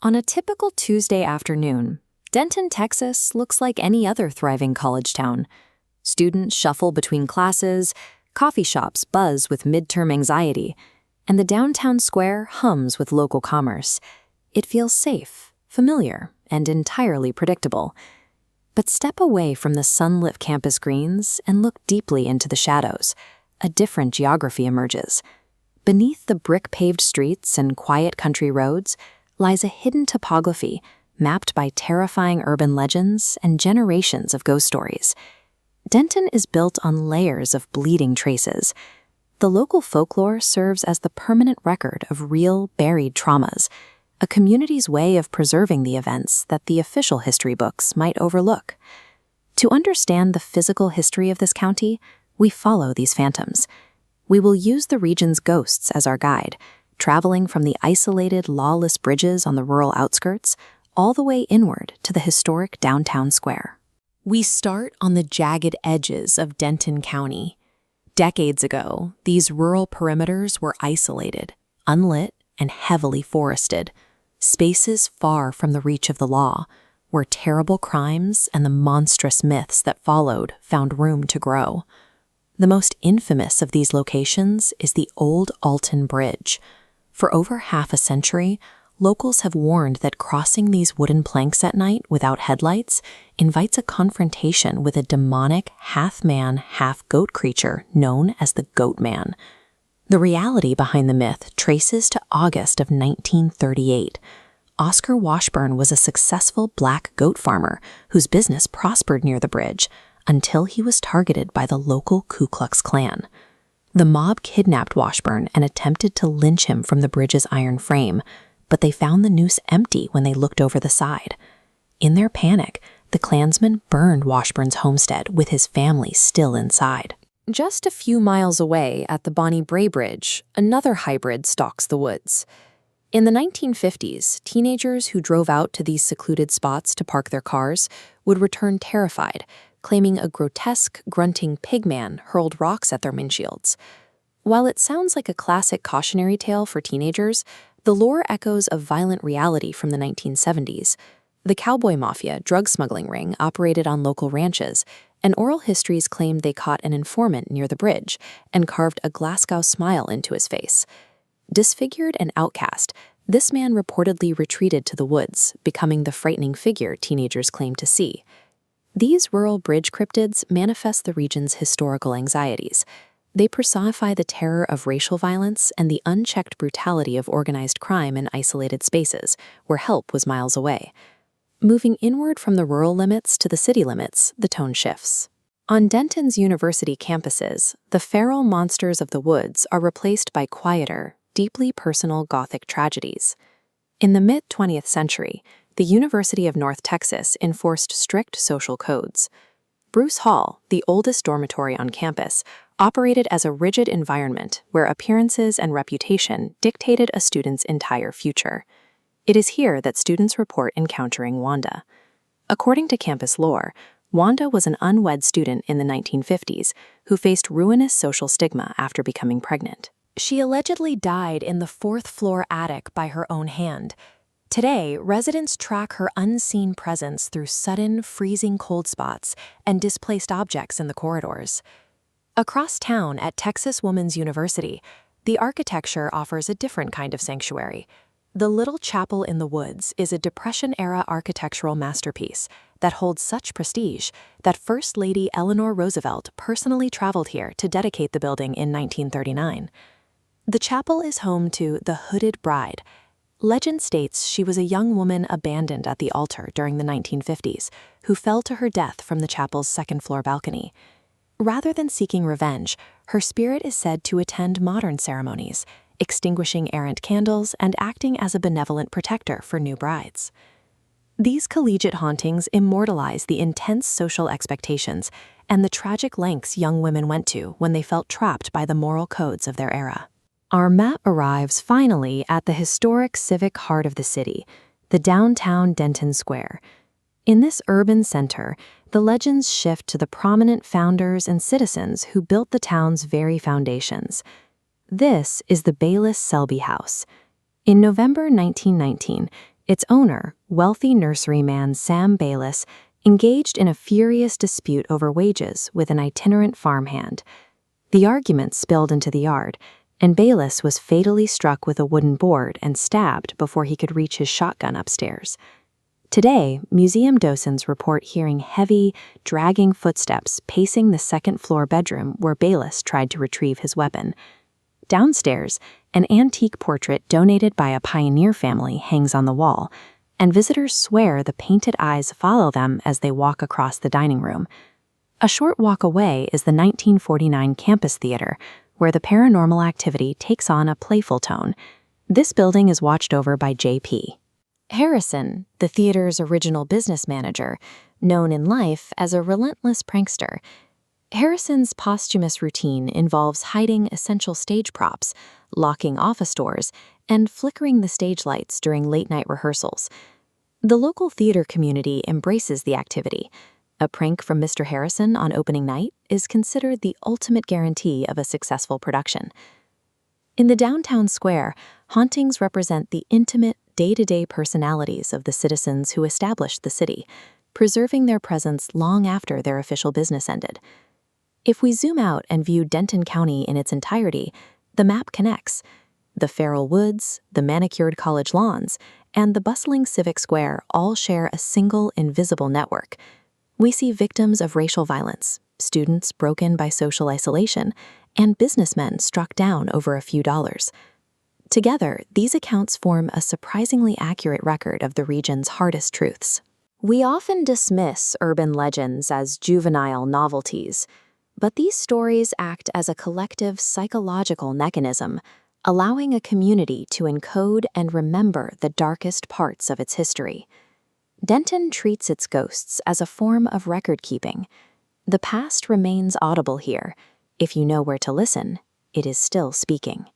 On a typical Tuesday afternoon, Denton, Texas looks like any other thriving college town. Students shuffle between classes, coffee shops buzz with midterm anxiety, and the downtown square hums with local commerce. It feels safe, familiar, and entirely predictable. But step away from the sunlit campus greens and look deeply into the shadows. A different geography emerges. Beneath the brick-paved streets and quiet country roads lies a hidden topography mapped by terrifying urban legends and generations of ghost stories. Denton is built on layers of bleeding traces. The local folklore serves as the permanent record of real, buried traumas, a community's way of preserving the events that the official history books might overlook. To understand the physical history of this county, we follow these phantoms. We will use the region's ghosts as our guide, traveling from the isolated, lawless bridges on the rural outskirts all the way inward to the historic downtown square. We start on the jagged edges of Denton County. Decades ago, these rural perimeters were isolated, unlit, and heavily forested, spaces far from the reach of the law, where terrible crimes and the monstrous myths that followed found room to grow. The most infamous of these locations is the old Alton Bridge. For over half a century, locals have warned that crossing these wooden planks at night without headlights invites a confrontation with a demonic half-man, half-goat creature known as the Goatman. The reality behind the myth traces to August of 1938. Oscar Washburn was a successful black goat farmer whose business prospered near the bridge until he was targeted by the local Ku Klux Klan. The mob kidnapped Washburn and attempted to lynch him from the bridge's iron frame, but they found the noose empty when they looked over the side. In their panic, the Klansmen burned Washburn's homestead with his family still inside. Just a few miles away at the Brae Bridge, another hybrid stalks the woods. In the 1950s, teenagers who drove out to these secluded spots to park their cars would return terrified, claiming a grotesque, grunting pigman hurled rocks at their windshields. While it sounds like a classic cautionary tale for teenagers, the lore echoes a violent reality from the 1970s. The Cowboy Mafia drug smuggling ring operated on local ranches, and oral histories claimed they caught an informant near the bridge and carved a Glasgow smile into his face. Disfigured and outcast, this man reportedly retreated to the woods, becoming the frightening figure teenagers claimed to see. These rural bridge cryptids manifest the region's historical anxieties. They personify the terror of racial violence and the unchecked brutality of organized crime in isolated spaces, where help was miles away. Moving inward from the rural limits to the city limits, the tone shifts. On Denton's university campuses, the feral monsters of the woods are replaced by quieter, deeply personal Gothic tragedies. In the mid-20th century, the University of North Texas enforced strict social codes. Bruce Hall, the oldest dormitory on campus, operated as a rigid environment where appearances and reputation dictated a student's entire future. It is here that students report encountering Wanda. According to campus lore, Wanda was an unwed student in the 1950s who faced ruinous social stigma after becoming pregnant. She allegedly died in the fourth-floor attic by her own hand. Today, residents track her unseen presence through sudden, freezing cold spots and displaced objects in the corridors. Across town at Texas Woman's University, the architecture offers a different kind of sanctuary. The Little Chapel in the Woods is a Depression-era architectural masterpiece that holds such prestige that First Lady Eleanor Roosevelt personally traveled here to dedicate the building in 1939. The chapel is home to the Hooded Bride. Legend states she was a young woman abandoned at the altar during the 1950s, who fell to her death from the chapel's second-floor balcony. Rather than seeking revenge, her spirit is said to attend modern ceremonies, extinguishing errant candles and acting as a benevolent protector for new brides. These collegiate hauntings immortalize the intense social expectations and the tragic lengths young women went to when they felt trapped by the moral codes of their era. Our map arrives finally at the historic civic heart of the city, the downtown Denton Square. In this urban center, the legends shift to the prominent founders and citizens who built the town's very foundations. This is the Bayless Selby House. In November 1919, Its owner, wealthy nurseryman Sam Bayless, engaged in a furious dispute over wages with an itinerant farmhand. The argument spilled into the yard, and Bayless was fatally struck with a wooden board and stabbed before he could reach his shotgun upstairs. Today, museum docents report hearing heavy, dragging footsteps pacing the second-floor bedroom where Bayless tried to retrieve his weapon. Downstairs, an antique portrait donated by a pioneer family hangs on the wall, and visitors swear the painted eyes follow them as they walk across the dining room. A short walk away is the 1949 Campus Theater, where the paranormal activity takes on a playful tone. This building is watched over by J.P. Harrison, the theater's original business manager, known in life as a relentless prankster. Harrison's posthumous routine involves hiding essential stage props, locking office doors, and flickering the stage lights during late-night rehearsals. The local theater community embraces the activity. A prank from Mr. Harrison on opening night is considered the ultimate guarantee of a successful production. In the downtown square, hauntings represent the intimate, day-to-day personalities of the citizens who established the city, preserving their presence long after their official business ended. If we zoom out and view Denton County in its entirety, the map connects. The feral woods, the manicured college lawns, and the bustling civic square all share a single invisible network. We see victims of racial violence, students broken by social isolation, and businessmen struck down over a few dollars. Together, these accounts form a surprisingly accurate record of the region's hardest truths. We often dismiss urban legends as juvenile novelties, but these stories act as a collective psychological mechanism, allowing a community to encode and remember the darkest parts of its history. Denton treats its ghosts as a form of record-keeping. The past remains audible here. If you know where to listen, it is still speaking.